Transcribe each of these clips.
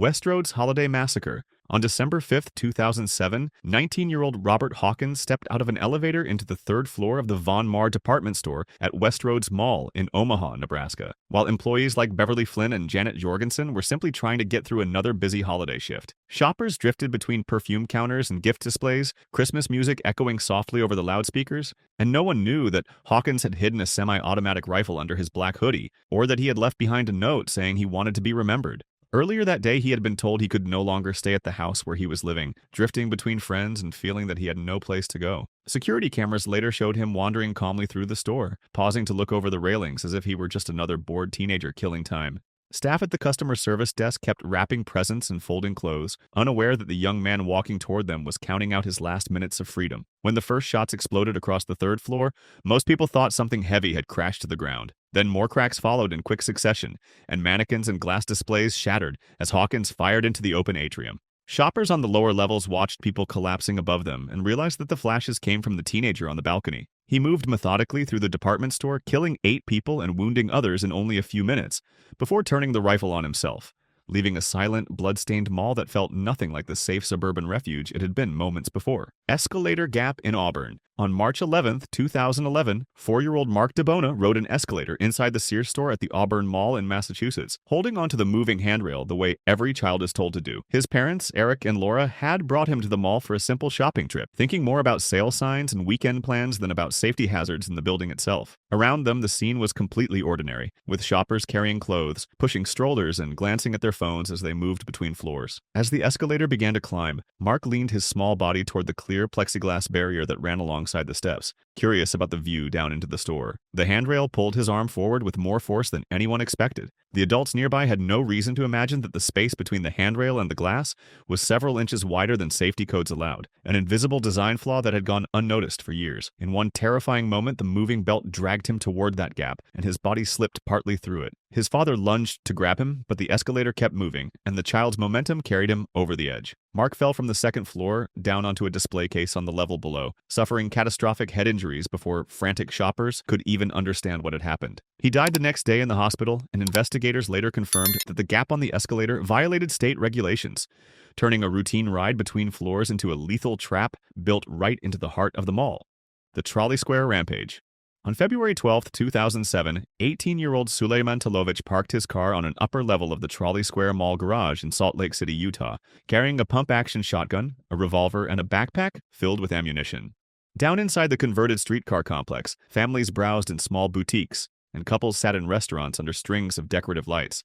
Westroad's Holiday Massacre. On December 5, 2007, 19-year-old Robert Hawkins stepped out of an elevator into the third floor of the Von Maur department store at Westroad's Mall in Omaha, Nebraska, while employees like Beverly Flynn and Janet Jorgensen were simply trying to get through another busy holiday shift. Shoppers drifted between perfume counters and gift displays, Christmas music echoing softly over the loudspeakers, and no one knew that Hawkins had hidden a semi-automatic rifle under his black hoodie, or that he had left behind a note saying he wanted to be remembered. Earlier that day, he had been told he could no longer stay at the house where he was living, drifting between friends and feeling that he had no place to go. Security cameras later showed him wandering calmly through the store, pausing to look over the railings as if he were just another bored teenager killing time. Staff at the customer service desk kept wrapping presents and folding clothes, unaware that the young man walking toward them was counting out his last minutes of freedom. When the first shots exploded across the third floor, most people thought something heavy had crashed to the ground. Then more cracks followed in quick succession, and mannequins and glass displays shattered as Hawkins fired into the open atrium. Shoppers on the lower levels watched people collapsing above them and realized that the flashes came from the teenager on the balcony. He moved methodically through the department store, killing 8 people and wounding others in only a few minutes, before turning the rifle on himself, leaving a silent, blood-stained mall that felt nothing like the safe suburban refuge it had been moments before. Escalator Gap in Auburn. On March 11, 2011, 4-year-old Mark DeBona rode an escalator inside the Sears store at the Auburn Mall in Massachusetts, holding onto the moving handrail the way every child is told to do. His parents, Eric and Laura, had brought him to the mall for a simple shopping trip, thinking more about sale signs and weekend plans than about safety hazards in the building itself. Around them, the scene was completely ordinary, with shoppers carrying clothes, pushing strollers, and glancing at their phones as they moved between floors. As the escalator began to climb, Mark leaned his small body toward the clear plexiglass barrier that ran alongside the steps, curious about the view down into the store. The handrail pulled his arm forward with more force than anyone expected. The adults nearby had no reason to imagine that the space between the handrail and the glass was several inches wider than safety codes allowed, an invisible design flaw that had gone unnoticed for years. In one terrifying moment, the moving belt dragged him toward that gap, and his body slipped partly through it. His father lunged to grab him, but the escalator kept moving, and the child's momentum carried him over the edge. Mark fell from the second floor down onto a display case on the level below, suffering catastrophic head injuries before frantic shoppers could even understand what had happened. He died the next day in the hospital, and investigators later confirmed that the gap on the escalator violated state regulations, turning a routine ride between floors into a lethal trap built right into the heart of the mall. The Trolley Square Rampage. On February 12, 2007, 18-year-old Suleiman Talovich parked his car on an upper level of the Trolley Square Mall garage in Salt Lake City, Utah, carrying a pump-action shotgun, a revolver, and a backpack filled with ammunition. Down inside the converted streetcar complex, families browsed in small boutiques, and couples sat in restaurants under strings of decorative lights.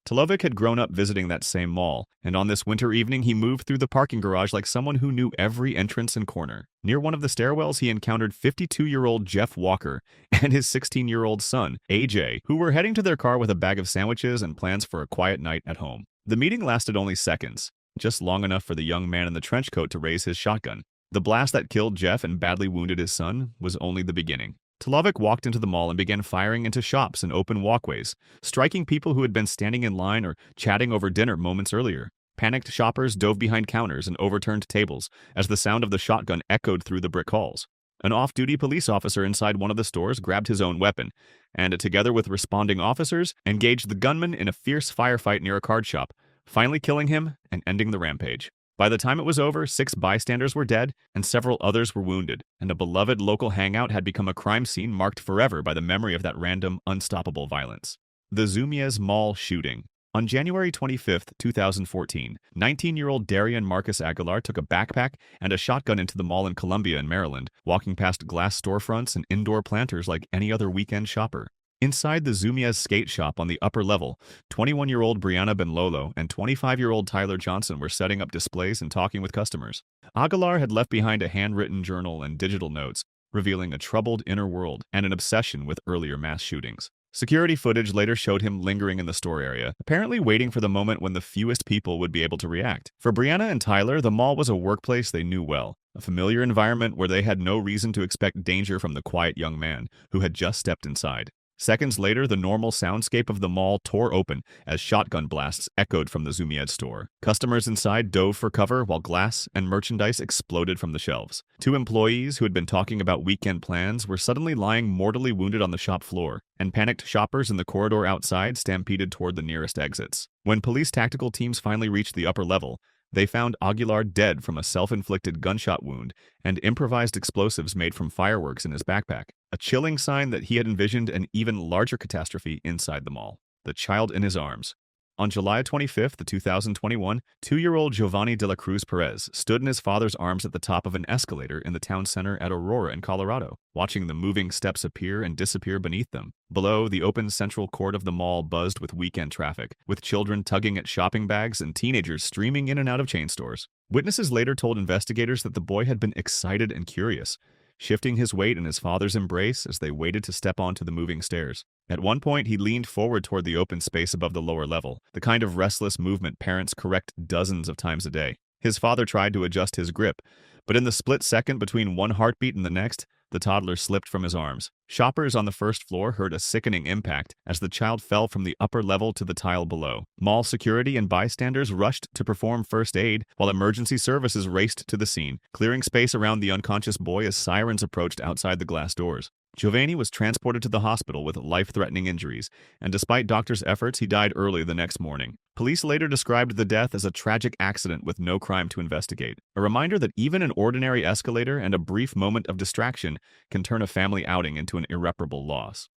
Talovich had grown up visiting that same mall, and on this winter evening he moved through the parking garage like someone who knew every entrance and corner. Near one of the stairwells he encountered 52-year-old Jeff Walker and his 16-year-old son, AJ, who were heading to their car with a bag of sandwiches and plans for a quiet night at home. The meeting lasted only seconds, just long enough for the young man in the trench coat to raise his shotgun. The blast that killed Jeff and badly wounded his son was only the beginning. Talovich walked into the mall and began firing into shops and open walkways, striking people who had been standing in line or chatting over dinner moments earlier. Panicked shoppers dove behind counters and overturned tables as the sound of the shotgun echoed through the brick halls. An off-duty police officer inside one of the stores grabbed his own weapon and, together with responding officers, engaged the gunman in a fierce firefight near a card shop, finally killing him and ending the rampage. By the time it was over, 6 bystanders were dead and several others were wounded, and a beloved local hangout had become a crime scene marked forever by the memory of that random, unstoppable violence. The Zumi Mall shooting. On January 25, 2014, 19-year-old Darian Marcus Aguilar took a backpack and a shotgun into the mall in Columbia in Maryland, walking past glass storefronts and indoor planters like any other weekend shopper. Inside the Zumiez skate shop on the upper level, 21-year-old Brianna Benlolo and 25-year-old Tyler Johnson were setting up displays and talking with customers. Aguilar had left behind a handwritten journal and digital notes, revealing a troubled inner world and an obsession with earlier mass shootings. Security footage later showed him lingering in the store area, apparently waiting for the moment when the fewest people would be able to react. For Brianna and Tyler, the mall was a workplace they knew well, a familiar environment where they had no reason to expect danger from the quiet young man who had just stepped inside. Seconds later, the normal soundscape of the mall tore open as shotgun blasts echoed from the Zumi store. Customers inside dove for cover while glass and merchandise exploded from the shelves. Two employees who had been talking about weekend plans were suddenly lying mortally wounded on the shop floor, and panicked shoppers in the corridor outside stampeded toward the nearest exits. When police tactical teams finally reached the upper level, they found Aguilar dead from a self-inflicted gunshot wound and improvised explosives made from fireworks in his backpack, a chilling sign that he had envisioned an even larger catastrophe inside the mall. The child in his arms. On July 25, 2021, 2-year-old Giovanni de la Cruz Perez stood in his father's arms at the top of an escalator in the town center at Aurora in Colorado, watching the moving steps appear and disappear beneath them. Below, the open central court of the mall buzzed with weekend traffic, with children tugging at shopping bags and teenagers streaming in and out of chain stores. Witnesses later told investigators that the boy had been excited and curious, shifting his weight in his father's embrace as they waited to step onto the moving stairs. At one point, he leaned forward toward the open space above the lower level, the kind of restless movement parents correct dozens of times a day. His father tried to adjust his grip, but in the split second between one heartbeat and the next, the toddler slipped from his arms. Shoppers on the first floor heard a sickening impact as the child fell from the upper level to the tile below. Mall security and bystanders rushed to perform first aid, while emergency services raced to the scene, clearing space around the unconscious boy as sirens approached outside the glass doors. Giovanni was transported to the hospital with life-threatening injuries, and despite doctors' efforts, he died early the next morning. Police later described the death as a tragic accident with no crime to investigate, a reminder that even an ordinary escalator and a brief moment of distraction can turn a family outing into an irreparable loss.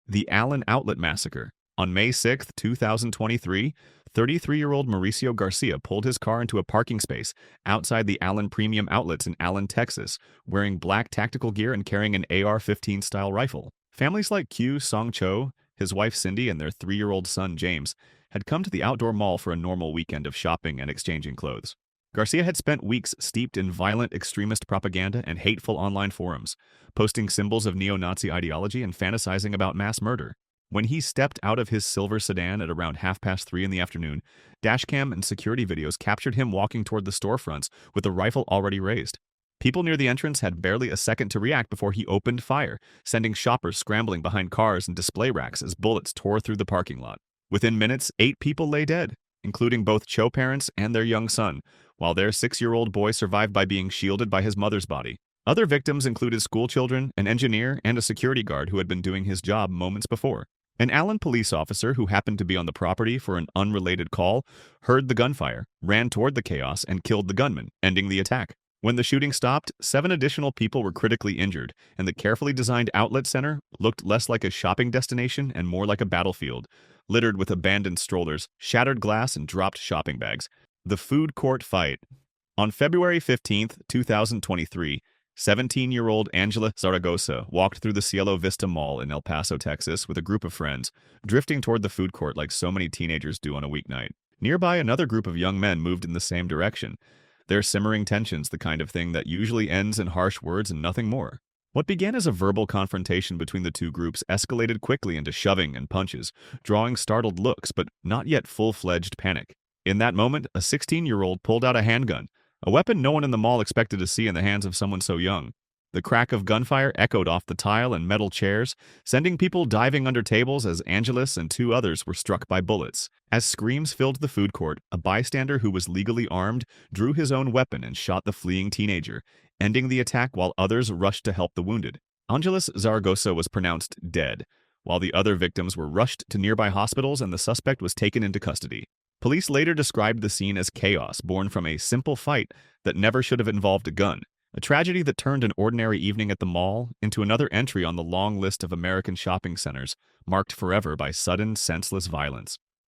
The Allen Outlet Massacre. On May 6, 2023, 33-year-old Mauricio Garcia pulled his car into a parking space outside the Allen Premium Outlets in Allen, Texas, wearing black tactical gear and carrying an AR-15-style rifle. Families like Q Song Cho, his wife Cindy, and their 3-year-old son James had come to the outdoor mall for a normal weekend of shopping and exchanging clothes. Garcia had spent weeks steeped in violent extremist propaganda and hateful online forums, posting symbols of neo-Nazi ideology and fantasizing about mass murder. When he stepped out of his silver sedan at around 3:30 in the afternoon, dashcam and security videos captured him walking toward the storefronts with the rifle already raised. People near the entrance had barely a second to react before he opened fire, sending shoppers scrambling behind cars and display racks as bullets tore through the parking lot. Within minutes, 8 people lay dead, including both Cho parents and their young son, while their 6-year-old boy survived by being shielded by his mother's body. Other victims included schoolchildren, an engineer, and a security guard who had been doing his job moments before. An Allen police officer who happened to be on the property for an unrelated call heard the gunfire, ran toward the chaos, and killed the gunman, ending the attack. When the shooting stopped, 7 additional people were critically injured, and the carefully designed outlet center looked less like a shopping destination and more like a battlefield, littered with abandoned strollers, shattered glass, and dropped shopping bags. The food court fight. On February 15, 2023, 17-year-old Angela Zaragoza walked through the Cielo Vista Mall in El Paso, Texas, with a group of friends, drifting toward the food court like so many teenagers do on a weeknight. Nearby, another group of young men moved in the same direction, their simmering tensions the kind of thing that usually ends in harsh words and nothing more. What began as a verbal confrontation between the two groups escalated quickly into shoving and punches, drawing startled looks but not yet full-fledged panic. In that moment, a 16-year-old pulled out a handgun, a weapon no one in the mall expected to see in the hands of someone so young. The crack of gunfire echoed off the tile and metal chairs, sending people diving under tables as Angeles and 2 others were struck by bullets. As screams filled the food court, a bystander who was legally armed drew his own weapon and shot the fleeing teenager, ending the attack while others rushed to help the wounded. Angeles Zaragoza was pronounced dead, while the other victims were rushed to nearby hospitals and the suspect was taken into custody. Police later described the scene as chaos born from a simple fight that never should have involved a gun, a tragedy that turned an ordinary evening at the mall into another entry on the long list of American shopping centers, marked forever by sudden, senseless violence.